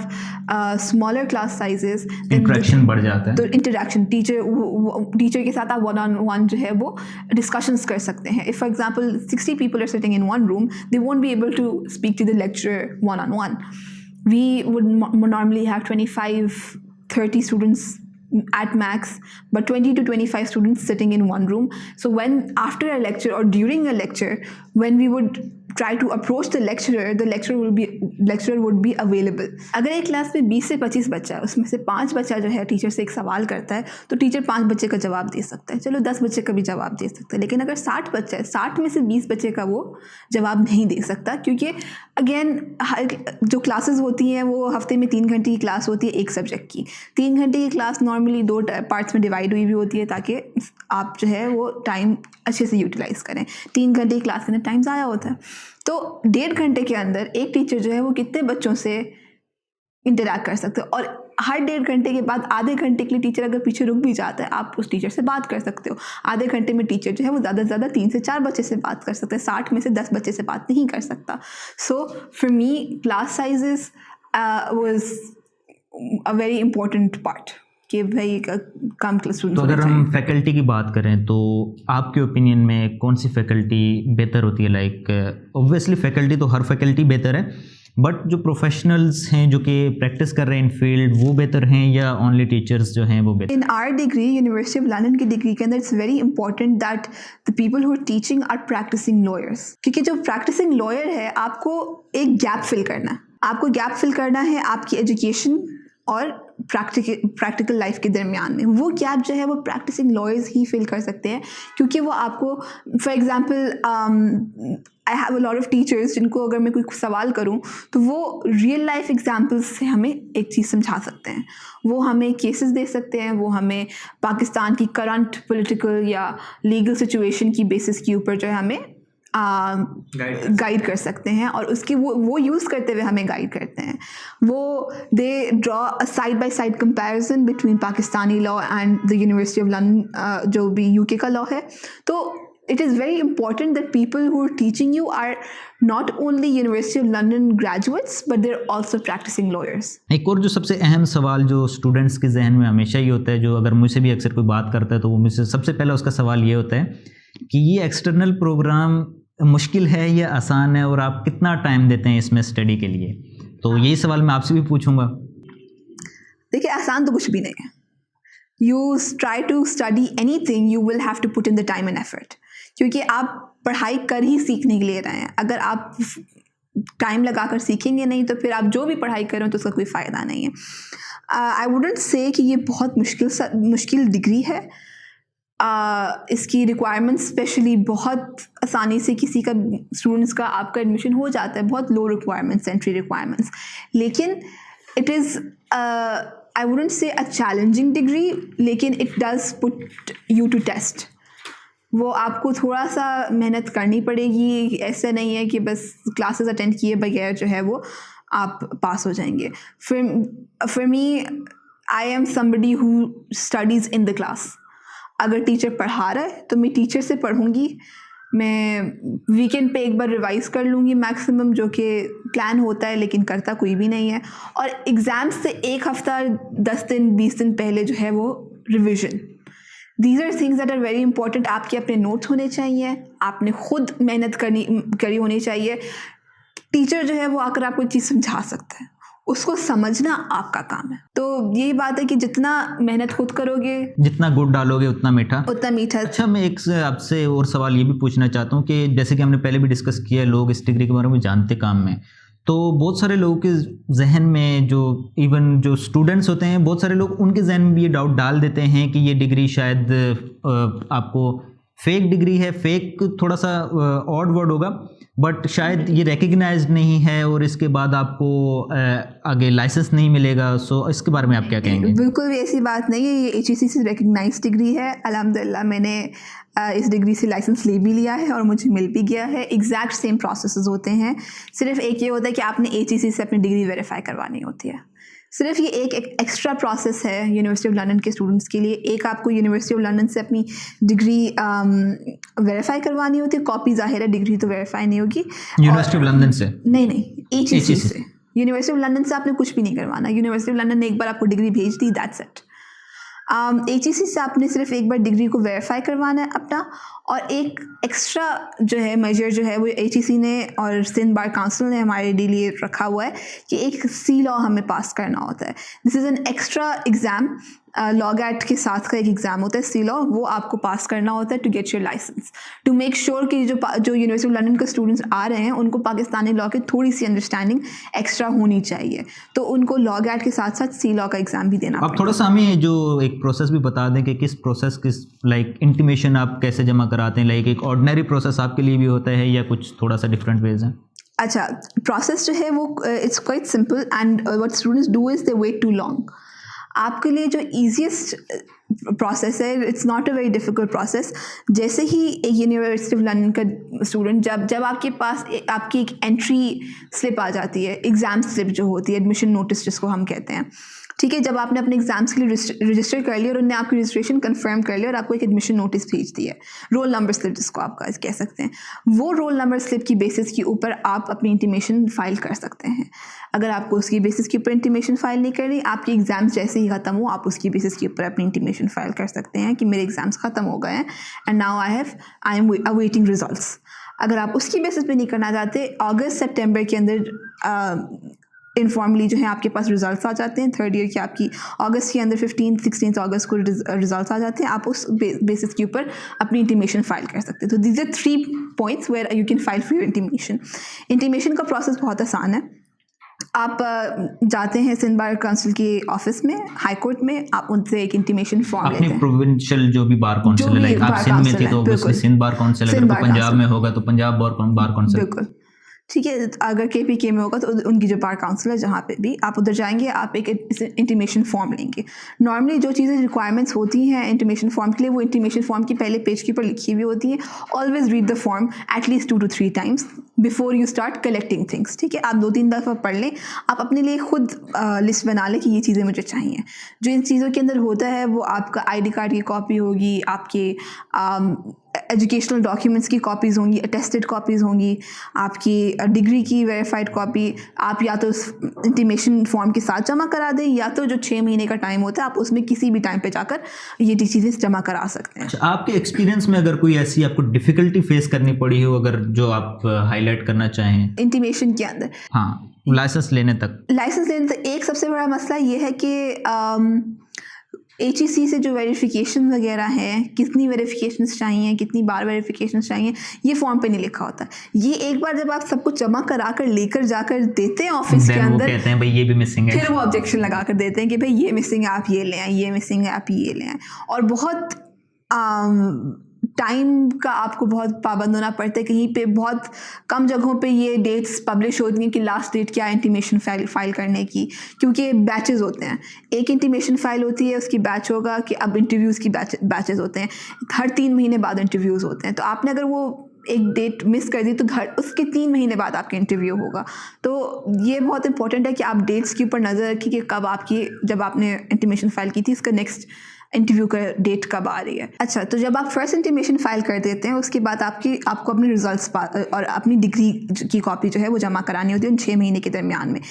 smaller class sizes, interaction बढ़ जाता है। तो इंटरेक्शन टीचर के साथ आप 1-on-1 जो है वो डिस्कशंस कर सकते हैं। If for example 60 people are sitting in one room, they won't be able to speak to the lecturer 1-on-1. We would normally have 25-30 students at max, but 20 to 25 students sitting in one room. So when after a lecture or during a lecture, when we would try to approach the lecturer would be available. अगर एक class में 20 से 25 बच्चा है, उसमें से 5 बच्चा जो है टीचर से एक सवाल करता है, तो टीचर 5 बच्चे का जवाब दे सकता है, चलो 10 बच्चे का भी जवाब दे सकता है। लेकिन अगर 60 बच्चा है, 60 में से 20 बच्चे का वो जवाब नहीं दे सकता, क्योंकि अगेन जो क्लासेस होती हैं वो हफ्ते में 3 घंटे की क्लास होती है एक सब्जेक्ट की। 3 घंटे की क्लास नॉर्मली 2 पार्ट्स में डिवाइड हुई भी होती है, ताकि आप जो है वो टाइम अच्छे से यूटिलाइज़ करें। 3 घंटे की क्लास के अंदर टाइम ज़ाया होता है, तो 1.5 घंटे के अंदर एक टीचर जो है वो कितने बच्चों से इंटरैक्ट कर सकते हो। और हर 1.5 घंटे के बाद आधे घंटे के लिए टीचर अगर पीछे रुक भी जाता है, आप उस टीचर से बात कर सकते हो। आधे घंटे में टीचर जो है वो ज़्यादा से ज़्यादा 3 से 4 बच्चे से बात कर सकते हैं, 60 में से 10 बच्चे से बात नहीं कर सकता। So for me class sizes was a very important part, कि भाई कम क्लास। तो अगर हम फैकल्टी की बात करें, तो आपके ओपिनियन में कौन सी फैकल्टी बेहतर होती है? लाइक ऑब्वियसली फैकल्टी तो हर फैकल्टी बेहतर है, बट जो प्रोफेशनल्स हैं जो कि प्रैक्टिस कर रहे हैं इन फील्ड, वो बेहतर हैं या ओनली टीचर्स जो हैं वो बेहतर? In our degree, university of London की डिग्री के अंदर it's very important that the people who are teaching are practising lawyers, क्योंकि जो प्रैक्टिसिंग लॉयर है, आपको एक गैप फिल करना है। आपको गैप फिल करना है आपकी एजुकेशन और प्रैक्टिकल लाइफ के दरमियान में। वो गैप जो है वो प्रैक्टिसिंग लॉयर्स ही फिल कर सकते हैं, क्योंकि वो आपको, for example I have a lot of teachers जिनको अगर मैं कोई सवाल करूं तो वो रियल लाइफ एग्जांपल्स से हमें एक चीज़ समझा सकते हैं। वो हमें केसेस दे सकते हैं, वो हमें पाकिस्तान की करंट पॉलिटिकल या लीगल सिचुएशन की बेसिस के ऊपर जो है हमें गाइड कर सकते हैं, और उसकी वो यूज़ करते हुए हमें गाइड करते हैं। वो they draw a side by side comparison between Pakistani law and the university of London, जो भी यूके का लॉ है। तो it is very important that people who are teaching you are not only University of London graduates, but they're also practicing lawyers. एक और जो सबसे अहम सवाल जो स्टूडेंट्स के जहन में हमेशा ही होता है, जो अगर मुझसे भी अक्सर कोई बात करता है तो वो मुझसे सबसे पहला उसका सवाल ये होता है कि ये एक्सटर्नल प्रोग्राम मुश्किल है या आसान है, और आप कितना टाइम देते हैं इसमें स्टडी के लिए। तो यही सवाल मैं आपसे भी पूछूंगा। देखिए, आसान तो कुछ भी नहीं है। You try to study anything, you will have to put in the time and effort, क्योंकि आप पढ़ाई कर ही सीखने के लिए रहे हैं। अगर आप टाइम लगाकर सीखेंगे नहीं तो फिर आप जो भी पढ़ाई कर रहे हो तो उसका कोई फ़ायदा नहीं है। आई वुडंट से कि ये बहुत मुश्किल डिग्री है। इसकी रिक्वायरमेंट्स स्पेशली बहुत आसानी से किसी का स्टूडेंट्स का आपका एडमिशन हो जाता है, बहुत लो रिक्वायरमेंट्स, एंट्री रिक्वायरमेंट्स। लेकिन it is I wouldn't say a challenging degree, लेकिन it does put you to test. वो आपको थोड़ा सा मेहनत करनी पड़ेगी। ऐसा नहीं है कि बस क्लासेस अटेंड किए बगैर जो है वो आप पास हो जाएंगे। For me, I am somebody who studies in the class. अगर टीचर पढ़ा रहा है तो मैं टीचर से पढ़ूँगी। मैं वीकेंड पे एक बार रिवाइज कर लूँगी मैक्सिमम, जो कि प्लान होता है लेकिन करता कोई भी नहीं है। और एग्ज़ाम से एक हफ़्ता 10 दिन 20 दिन पहले जो है वो revision. These are things that are very important. आपके अपने नोट्स होने चाहिए, आपने खुद मेहनत करी होनी चाहिए। टीचर जो है वो आकर आपको चीज़ समझा सकता है, उसको समझना आपका काम है। तो यही बात है कि जितना मेहनत खुद करोगे, जितना गुड़ डालोगे उतना मीठा। अच्छा, मैं एक आपसे और सवाल ये भी पूछना चाहता हूँ कि जैसे कि हमने पहले भी डिस्कस किया, लोग इस डिग्री के बारे में जानते काम में, तो बहुत सारे लोगों के जहन में, जो इवन जो स्टूडेंट्स होते हैं, बहुत सारे लोग उनके जहन में भी ये डाउट डाल देते हैं कि ये डिग्री शायद आपको फेक डिग्री है। फेक थोड़ा सा ऑड वर्ड होगा, बट शायद ये रिकग्नाइज्ड नहीं है और इसके बाद आपको आगे लाइसेंस नहीं मिलेगा। सो इसके बारे में आप क्या कहेंगे? बिल्कुल भी ऐसी बात नहीं है। ये HEC से रिकग्नाइज्ड डिग्री है। अल्हम्दुलिल्लाह मैंने इस डिग्री से लाइसेंस ले भी लिया है और मुझे मिल भी गया है। एग्जैक्ट सेम प्रोसेसेस होते हैं, सिर्फ एक ये होता है कि आपने HEC से अपनी डिग्री वेरीफाई करवानी होती है। सिर्फ ये एक एक्स्ट्रा प्रोसेस है यूनिवर्सिटी ऑफ लंदन के स्टूडेंट्स के लिए। एक, आपको यूनिवर्सिटी ऑफ लंदन से अपनी डिग्री वेरीफाई करवानी होती है। कॉपी ज़ाहिर है, डिग्री तो वेरीफाई नहीं होगी यूनिवर्सिटी ऑफ लंदन से। नहीं, HEC से। यूनिवर्सिटी ऑफ लंदन से आपने कुछ भी नहीं करवाना। यूनिवर्सिटी ऑफ लंदन ने एक बार आपको डिग्री भेज दी, दैट्स इट। HEC से आपने सिर्फ एक बार डिग्री को वेरीफाई करवाना है अपना। और एक एक्स्ट्रा जो है मेजर जो है वो HEC ने और सिंध बार काउंसिल ने हमारे लिए रखा हुआ है कि एक C लॉ हमें पास करना होता है। This is an extra exam. Law GAT के साथ का एक एग्ज़ाम होता है C लॉ, वो आपको पास करना होता है to get your licence, to make sure कि जो यूनिवर्सिटी ऑफ लंदन के स्टूडेंट्स आ रहे हैं उनको पाकिस्तानी लॉ की थोड़ी सी अंडरस्टैंडिंग एक्स्ट्रा होनी चाहिए। तो उनको लॉ गैट के साथ साथ C लॉ का एग्ज़ाम भी देना। आप थोड़ा सा हमें जो एक प्रोसेस भी बता दें कि किस प्रोसेस, किस लाइक इंटीमेशन आप कैसे जमा कराते हैं। लाइक एक ऑर्डिनरी प्रोसेस आपके लिए भी होता है या कुछ थोड़ा सा डिफरेंट वेज है? अच्छा, प्रोसेस जो है वो it's quite simple and what students do is they wait too long. आपके लिए जो ईजीएस्ट प्रोसेस है, it's not a very difficult process. जैसे ही एक यूनिवर्सिटी ऑफ लंदन का स्टूडेंट जब आपके पास आपकी एक एंट्री स्लिप आ जाती है, एग्ज़ाम स्लिप जो होती है, एडमिशन नोटिस जिसको हम कहते हैं, ठीक है, जब आपने अपने एग्जाम्स के लिए रजिस्टर कर लिया और उन्होंने आपकी रजिस्ट्रेशन कंफर्म कर लिया और आपको एक एडमिशन नोटिस भेज दिया है, रोल नंबर स्लिप जिसको आप कह सकते हैं, वो रोल नंबर स्लिप की बेसिस के ऊपर आप अपनी इंटीमेशन फ़ाइल कर सकते हैं। अगर आपको उसकी बेसिस के ऊपर इंटीमेशन फ़ाइल नहीं करनी, आपके एग्ज़ाम्स जैसे ही ख़त्म हो आप उसकी बेसिस के ऊपर अपनी इंटीमेशन फ़ाइल कर सकते हैं कि मेरे एग्ज़ाम्स ख़त्म हो गए हैं and now I am awaiting results. अगर आप उसकी बेसिस पे नहीं करना चाहते, अगस्त सितंबर के अंदर इनफॉर्मली जो है आपके पास रिजल्ट्स आ जाते हैं। थर्ड ईयर की आपकी अगस्त के अंदर 15-16 अगस्त को रिजल्ट्स आ जाते हैं। आप उस बेसिस के ऊपर अपनी इंटीमेशन फाइल कर सकते हैं। तो these are 3 points where you can file for your intimation. Intimation का प्रोसेस बहुत आसान है। आप जाते हैं सिंध बार काउंसिल के ऑफिस में, हाई कोर्ट में, आप उनसे एक इंटीमेशन फॉर्म लेते हैं। प्रोविंशियल जो भी बार काउंसिल है, लाइक आप सिंध में थे तो ऑब्वियसली सिंध बार काउंसिल, अगर पंजाब में होगा तो पंजाब बार काउंसिल, बिल्कुल ठीक है। अगर KPK में होगा तो उनकी जो बार काउंसिल है, जहाँ पे भी आप उधर जाएंगे, आप एक इंटीमेशन फॉर्म लेंगे। नॉर्मली जो चीज़ें रिक्वायरमेंट्स होती हैं इंटीमेशन फॉर्म के लिए, वो इंटीमेशन फॉर्म की पहले पेज के ऊपर लिखी हुई होती है। Always read the form at least 2 to 3 times before you start collecting things, ठीक है। आप 2-3 दफ़ा पढ़ लें, आप अपने लिए खुद लिस्ट बना लें कि ये चीज़ें मुझे चाहिए। जो इन चीज़ों के अंदर होता है वो आपका ID कार्ड की कॉपी होगी, आपके एजुकेशनल डॉक्यूमेंट्स की कॉपीज़ होंगी, अटेस्टेड कॉपीज़ होंगी, आपकी डिग्री की वेरीफाइड कॉपी आप या तो उस इंटीमेशन फॉर्म के साथ जमा करा दें, या तो जो 6 महीने का टाइम होता है आप उसमें किसी भी टाइम पे जाकर ये चीज़ें जमा करा सकते हैं। अच्छा, आपके एक्सपीरियंस में अगर कोई ऐसी आपको डिफिकल्टी फेस करनी पड़ी हो, अगर जो आप हाईलाइट करना चाहें इंटीमेशन के अंदर, हाँ, लाइसेंस लेने तक एक सबसे बड़ा मसला ये है कि HEC से जो वेरिफिकेशन वगैरह हैं, कितनी वेरिफिकेशंस चाहिए, कितनी बार वेरिफिकेशंस चाहिए, ये फॉर्म पे नहीं लिखा होता। ये एक बार जब आप सब कुछ जमा करा कर लेकर जाकर देते हैं ऑफिस के अंदर, कहते हैं भाई ये भी मिसिंग है, फिर वो ऑब्जेक्शन लगा कर देते हैं कि भाई ये मिसिंग है, आप ये ले आए, ये मिसिंग है, आप ये ले आए। और बहुत टाइम का आपको बहुत पाबंद होना पड़ता है। कहीं पे बहुत कम जगहों पे ये डेट्स पब्लिश होती हैं कि लास्ट डेट क्या है इंटीमेशन फाइल करने की, क्योंकि बैचेस होते हैं। एक इंटीमेशन फाइल होती है, उसकी बैच होगा कि अब इंटरव्यूज़ की बैचेस होते हैं, हर 3 महीने बाद इंटरव्यूज़ होते हैं। तो आपने अगर वो एक डेट मिस कर दी तो उसके 3 महीने बाद आपका इंटरव्यू होगा। तो ये बहुत इंपॉर्टेंट है कि आप डेट्स के ऊपर नज़र रखिए कि कब आपकी, जब आपने इंटीमेशन फाइल की थी, इसका नेक्स्ट इंटरव्यू का डेट कब आ रही है। अच्छा, तो जब आप फर्स्ट इंटीमेशन फाइल कर देते हैं, उसके बाद आपको अपने रिजल्ट्स और अपनी डिग्री की कॉपी जो है वो जमा करानी होती है उन 6 महीने के दरमियान में।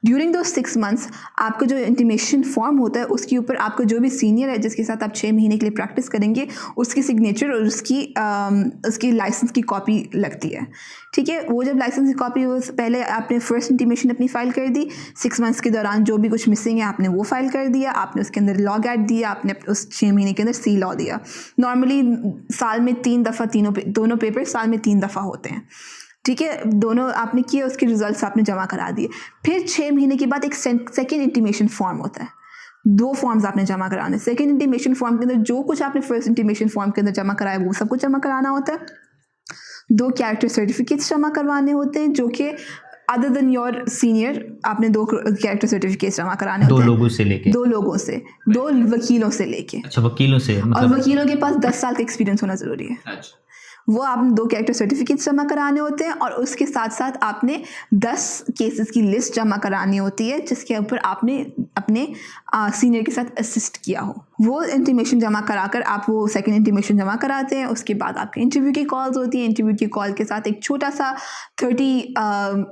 ड्यूरिंग दो 6 मंथ्स आपका जो इंटीमेशन फॉर्म होता है उसके ऊपर आपका जो भी सीनियर है जिसके साथ आप 6 महीने के लिए प्रैक्टिस करेंगे, उसकी सिग्नेचर और उसकी लाइसेंस की कॉपी लगती है। ठीक है, वो जब लाइसेंस की कॉपी, पहले आपने फर्स्ट इंटीमेशन अपनी फ़ाइल कर दी, 6 मंथ्स के दौरान जो भी कुछ मिसिंग है आपने वो फाइल कर दिया, आपने उसके अंदर लॉग ऐड दिया, आपने उस 6 महीने के अंदर सी लॉ दिया। नॉर्मली साल में 3 दफ़ा दोनों पेपर साल में 3 दफ़ा होते हैं। ठीक है, दोनों आपने किए, उसके रिजल्ट्स आपने जमा करा दिए। फिर 6 महीने के बाद एक सेकेंड इंटीमेशन फॉर्म होता है। 2 फॉर्म्स आपने जमा कराने। सेकेंड इंटीमेशन फॉर्म के अंदर जो कुछ आपने फर्स्ट इंटीमेशन फॉर्म के अंदर जमा कराया वो सब कुछ जमा कराना होता है। 2 कैरेक्टर सर्टिफिकेट्स जमा करवाने होते हैं, जो कि अदर देन योर सीनियर आपने 2 कैरेक्टर सर्टिफिकेट्स जमा कराने होते हैं। 2 लोगों से लेके 2 लोगों से, 2 वकीलों से लेके। अच्छा, वकीलों से, और मतलब वकीलों के पास 10 साल का एक्सपीरियंस होना ज़रूरी है। अच्छा, वो आपने 2 कैरेक्टर सर्टिफिकेट्स जमा कराने होते हैं, और उसके साथ साथ आपने 10 केसेस की लिस्ट जमा करानी होती है जिसके ऊपर आपने अपने सीनियर के साथ असिस्ट किया हो। वो इंटीमेशन जमा कराकर आप वो सेकंड इंटीमेशन जमा कराते हैं। उसके बाद आपके इंटरव्यू की कॉल्स होती हैं। इंटरव्यू की कॉल के साथ एक छोटा सा 30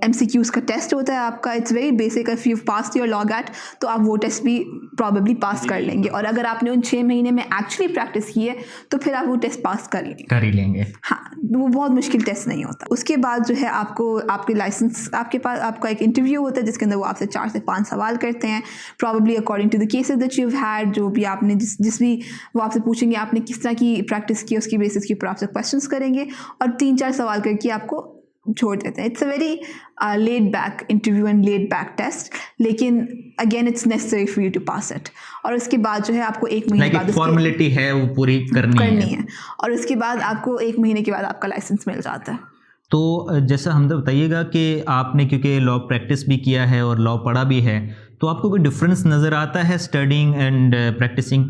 MCQs का टेस्ट होता है आपका। It's very basic. If you pass your law GAT तो आप वो टेस्ट भी प्रॉबेबली पास कर लेंगे, और अगर आपने उन 6 महीने में एक्चुअली प्रैक्टिस की है तो फिर आप वो टेस्ट पास कर ही लेंगे। हाँ, वो बहुत मुश्किल टेस्ट नहीं होता। उसके बाद जो है आपको आपके लाइसेंस, आपके पास आपका एक इंटरव्यू होता है जिसके अंदर वो आपसे 4 से 5 सवाल करते हैं, probably according to the cases that you have had. जो भी आपने जिस भी वो आपसे पूछेंगे आपने किस तरह की प्रैक्टिस की, उसकी बेसिस के ऊपर आपसे क्वेश्चंस करेंगे और 3-4 सवाल करके आपको छोड़ देते हैं। It's a very laid back interview and laid back test, लेकिन again it's necessary for you to pass it. और उसके बाद जो है आपको 1 महीने बाद फॉर्मेलिटी है वो पूरी करनी है, और उसके बाद आपको 1 महीने के बाद आपका लाइसेंस मिल जाता है। तो जैसा हम तो बताइएगा कि आपने क्योंकि लॉ प्रैक्टिस भी किया है और लॉ पढ़ा भी है, तो आपको कोई डिफरेंस नज़र आता है studying and practising?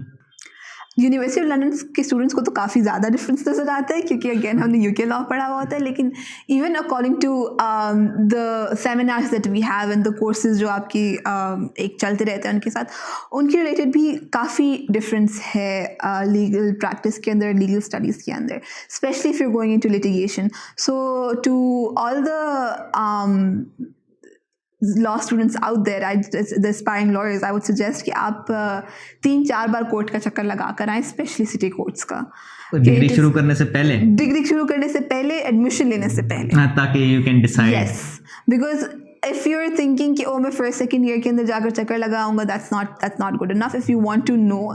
University of London के स्टूडेंट्स को तो काफ़ी ज़्यादा डिफरेंस नज़र आता है, क्योंकि अगेन हमने यूके लॉ पढ़ा हुआ होता है। लेकिन even according to the seminars that we have and the courses जो आपकी एक चलते रहते हैं उनके साथ, उनके रिलेटेड भी काफ़ी डिफरेंस है लीगल प्रैक्टिस के अंदर, लीगल स्टडीज़ के अंदर, especially if you going into litigation. So to all the law students out there, the aspiring lawyers, I would suggest कि आप 3-4 बार कोर्ट का चक्कर लगा कर आएँ, स्पेशली सिटी कोर्ट्स का। डिग्री शुरू करने से पहले, एडमिशन लेने से पहले, ताकि you can decide. Yes, because if you're thinking कि मैं फर्स्ट सेकेंड ईयर के अंदर जाकर चक्कर लगाऊंगा, that's not good enough. If you want to know,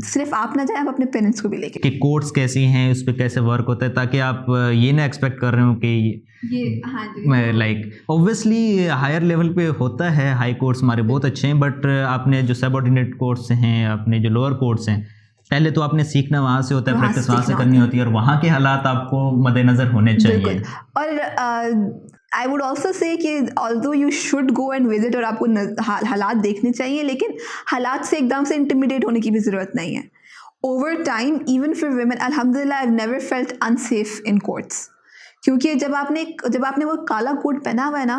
सिर्फ आप ना जाए, आप अपने पेरेंट्स को भी लेके कि कोर्ट्स कैसी हैं, उस पर कैसे वर्क होता है, ताकि आप ये ना एक्सपेक्ट कर रहे हो कि ये लाइक ऑब्वियसली हायर लेवल पे होता है। हाई कोर्ट्स हमारे बहुत अच्छे हैं, बट आपने जो सबऑर्डिनेट कोर्ट्स हैं, अपने जो लोअर कोर्ट्स हैं, पहले तो आपने सीखना वहाँ से होता है, प्रैक्टिस वहाँ से करनी होती है, और वहाँ के हालात आपको मद्देनज़र होने चाहिए। और आई वुड ऑल्सो से कि although you should go and visit, और आपको हालात देखने चाहिए, लेकिन हालात से एकदम से इंटिमिडेट होने की भी ज़रूरत नहीं है। Over time, even for women, अल्हम्दुलिल्लाह I have never felt unsafe in courts, क्योंकि जब आपने वो काला कोट पहना हुआ है ना,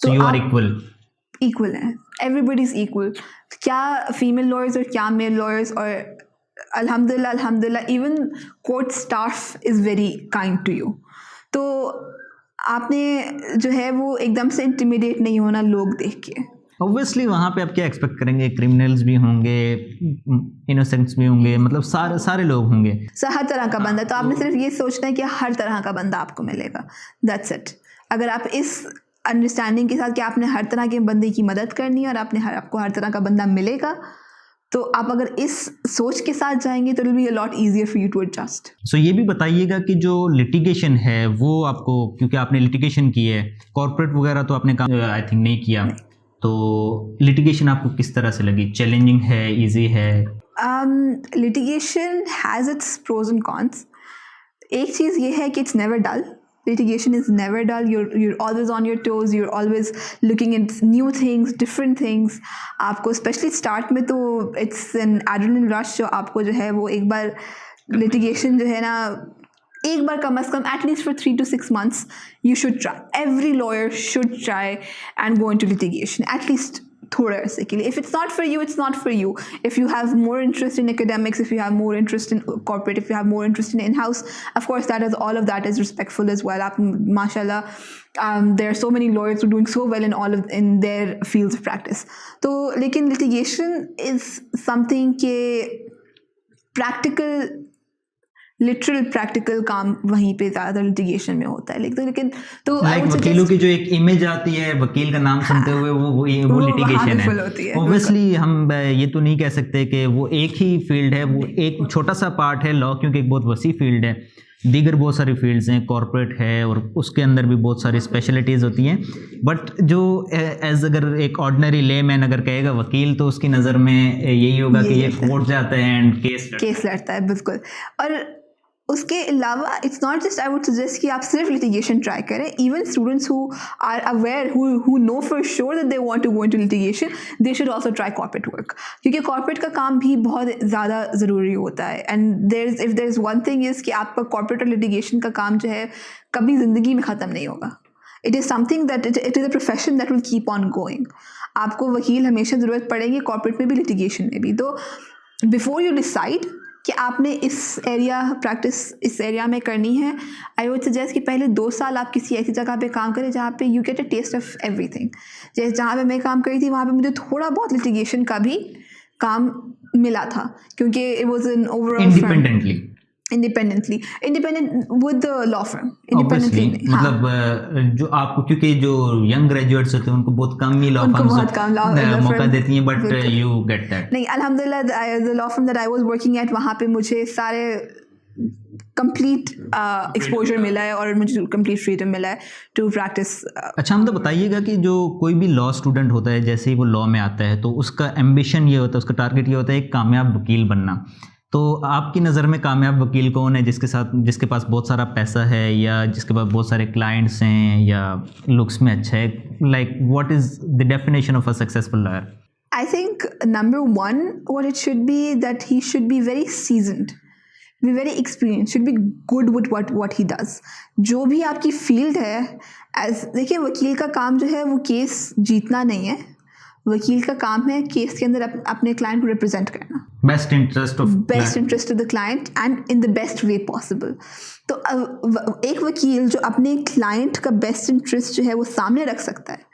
तो यू आर इक्वल है, एवरीबडी इज़ इक्वल। क्या फीमेल लॉयर्स और क्या मेल लॉयर्स और अल्हम्दुलिल्लाह even court staff is very kind to you. तो आपने जो है वो एकदम से इंटिमिडेट नहीं होना लोग देख के। ऑब्वियसली वहाँ पे आप क्या एक्सपेक्ट करेंगे, क्रिमिनल्स भी होंगे, इनोसेंट्स भी होंगे, मतलब सारे लोग होंगे, हर तरह का बंदा। तो आपने सिर्फ ये सोचना है कि हर तरह का बंदा आपको मिलेगा, दैट्स इट। अगर आप इस अंडरस्टैंडिंग के साथ कि आपने हर तरह के बंदे की मदद करनी है और आपको हर तरह का बंदा मिलेगा, तो आप अगर इस सोच के साथ जाएंगे तो it will be a lot easier for you to adjust. So ये भी बताइएगा कि जो लिटिगेशन है वो आपको, क्योंकि आपने लिटिगेशन की है, कॉर्पोरेट वगैरह तो आपने आई थिंक नहीं किया, तो लिटिगेशन आपको किस तरह से लगी? चैलेंजिंग है, इजी है? Litigation has its pros and cons. एक चीज़ ये है कि it's never dull. Litigation is never dull. You're always on your toes. You're always looking at new things, different things. आपको स्पेशली स्टार्ट में तो it's an adrenaline rush जो आपको जो है वो एक बार litigation जो है ना, एक बार कम से कम at least for 3 to 6 months you should try. Every lawyer should try and go into litigation at least थोड़े अरसे के लिए. If it's not for you, it's not for you. If you have more interest in academics, if you have more interest in corporate, if you have more interest in in-house, of course all of that is respectful as well. Mashallah, there are so many lawyers who are doing so well in their fields of practice. तो लेकिन litigation is something के practical, literal practical काम वहीं पे ज़्यादा litigation में होता है। लेकिन तो वकीलों की जो एक इमेज आती है वकील का नाम सुनते हुए वो लिटिगेशन है। ऑब्वियसली हम ये तो नहीं कह सकते कि वो एक ही फील्ड है, वो एक छोटा सा पार्ट है लॉ, क्योंकि एक बहुत वसी फील्ड है, दीगर बहुत सारी फील्ड्स हैं, कॉर्पोरेट है और उसके अंदर भी बहुत सारी स्पेशलिटीज़ होती हैं। बट जो एज अगर एक ऑर्डिनरी लेमैन अगर कहेगा वकील, तो उसकी नज़र में यही होगा कि ये कोर्ट जाता है एंड केस लड़ता है। बिल्कुल। और उसके अलावा it's not just, I would suggest कि आप सिर्फ लिटिगेशन ट्राई करें। Even students who are aware, who know for sure that they want to go into litigation, they should also try corporate work, क्योंकि कॉर्पोरेट का काम भी बहुत ज़्यादा ज़रूरी होता है। And if there is one thing is कि आपका कॉर्पोरेट और लिटिगेशन का काम जो है कभी ज़िंदगी में ख़त्म नहीं होगा। It is something that it is a profession that will keep on going. आपको वकील हमेशा ज़रूरत पड़ेगी, कॉर्पोरेट में भी, लिटिगेशन में भी। तो बिफोर यू डिसाइड कि आपने इस एरिया में करनी है, आई वुड सजेस्ट कि पहले 2 साल आप किसी ऐसी जगह पे काम करें जहाँ पे you get a taste of everything. जैसे जहाँ पे मैं काम करी थी वहाँ पे मुझे थोड़ा बहुत लिटिगेशन का भी काम मिला था, क्योंकि it was an overall independent with the law firm, independently. मतलब जो आपको, क्योंकि जो यंग ग्रेजुएट्स होते हैं उनको बहुत कम ही लॉ फर्म मौका देती हैं, बट यू गेट दैट। नहीं, अल्हम्दुलिल्लाह the law firm that I was working at, वहाँ पे मुझे सारे कंप्लीट एक्सपोजर मिला है और मुझे कंप्लीट फ्रीडम मिला है टू प्रैक्टिस। अच्छा, हम तो बताइएगा कि जो कोई भी लॉ स्टूडेंट होता है, जैसे ही वो लॉ में आता है तो उसका एम्बिशन ये होता है, उसका टारगेट ये होता है एक कामयाब वकील बनना। तो आपकी नज़र में कामयाब वकील कौन है? जिसके पास बहुत सारा पैसा है, या जिसके पास बहुत सारे क्लाइंट्स हैं, या लुक्स में अच्छा है? Like what is the definition of a successful lawyer? I think number one, what it should be that he should be very seasoned, be very experienced, should be good with what he does. जो भी आपकी field है, देखिए वकील का काम जो है वो केस जीतना नहीं है। वकील का काम है केस के अंदर अपने क्लाइंट को रिप्रेजेंट करना, best interest of the client and in the best way possible. तो एक वकील जो अपने क्लाइंट का बेस्ट इंटरेस्ट जो है वो सामने रख सकता है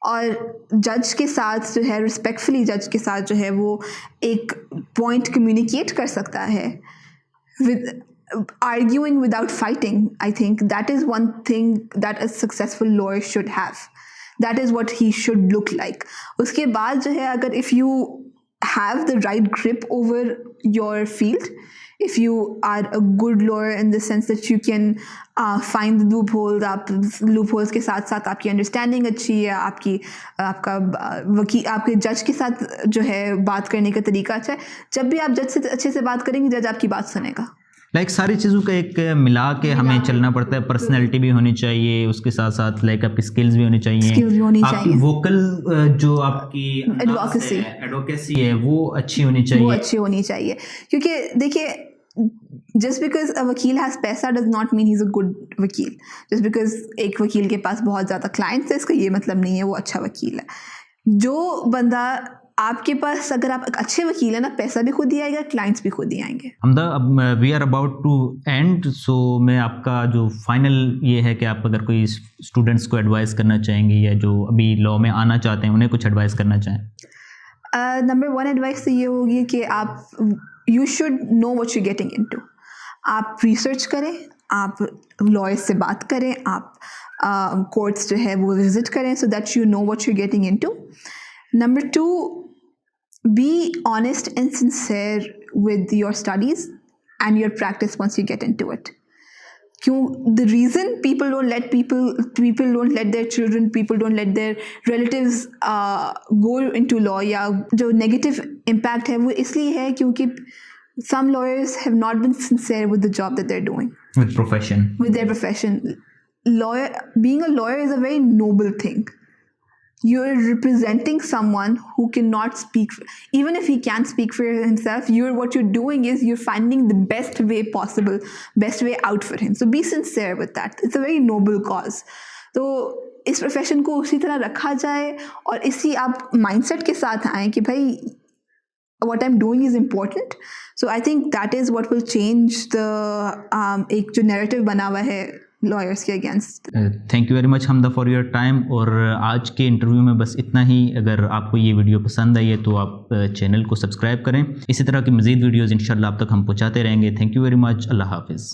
और जज के साथ जो है रिस्पेक्टफुली जज के साथ जो है वो एक पॉइंट कम्युनिकेट कर सकता है with arguing without fighting, I think that is one thing that a successful lawyer should have. That is what he should look like. उसके बाद जो है, अगर if you have the right grip over your field, if you are a good lawyer in the sense that you can find the loopholes, आप loopholes के साथ साथ आपकी understanding अच्छी है, आपका वकील, आपके जज के साथ जो है बात करने का तरीका अच्छा है, जब भी आप जज से अच्छे से बात करेंगे जज आपकी बात सुनेगा। सारी चीज़ों का एक मिला के हमें चलना पड़ता है। पर्सनैलिटी भी होनी चाहिए, उसके साथ साथ आपकी स्किल्स भी होनी चाहिए, आपकी वोकल जो आपकी एडवोकेसी है वो अच्छी होनी चाहिए, क्योंकि देखिए जस्ट बिकॉज अ वकील हैज़ पैसा does not mean he is a good वकील। जस्ट बिकॉज एक वकील के पास बहुत ज़्यादा क्लाइंट्स है, इसका ये मतलब नहीं है वो अच्छा वकील है। जो बंदा आपके पास अगर आप एक अच्छे वकील हैं ना, पैसा भी खुद ही आएगा, क्लाइंट्स भी खुद ही आएंगे। हमदा, अब we are about to end, so मैं आपका जो फाइनल ये है कि आप अगर कोई स्टूडेंट्स को एडवाइस करना चाहेंगे या जो अभी लॉ में आना चाहते हैं उन्हें कुछ एडवाइस करना चाहें। नंबर 1 एडवाइस तो ये होगी कि आप you should know what you getting into. आप रिसर्च करें, आप लॉयर्स से बात करें, आप कोर्ट्स जो है वो विजिट करें, so that you know what you getting into. Number 2, be honest and sincere with your studies and your practice once you get into it. The reason people don't let their children, people don't let their relatives go into law, या जो negative impact है वो इसलिए है क्योंकि some lawyers have not been sincere with the job that they're doing. With their profession. Being a lawyer is a very noble thing. You're representing someone who cannot speak, even if he can't speak for himself. What you're doing is you're finding the best way possible, best way out for him. So be sincere with that. It's a very noble cause. तो इस profession को उसी तरह रखा जाए और इसी आप माइंडसेट के साथ आएँ कि भाई what I'm doing is important. So I think that is what will change the एक जो narrative बना हुआ है लॉयर्स के against. Thank you very much Hamda for your time. और आज के इंटरव्यू में बस इतना ही। अगर आपको ये वीडियो पसंद आई है तो आप चैनल को सब्सक्राइब करें। इसी तरह की मज़ीद वीडियोज़ इंशाल्लाह आप तक हम पहुँचाते रहेंगे। Thank you very much. अल्लाह हाफिज़।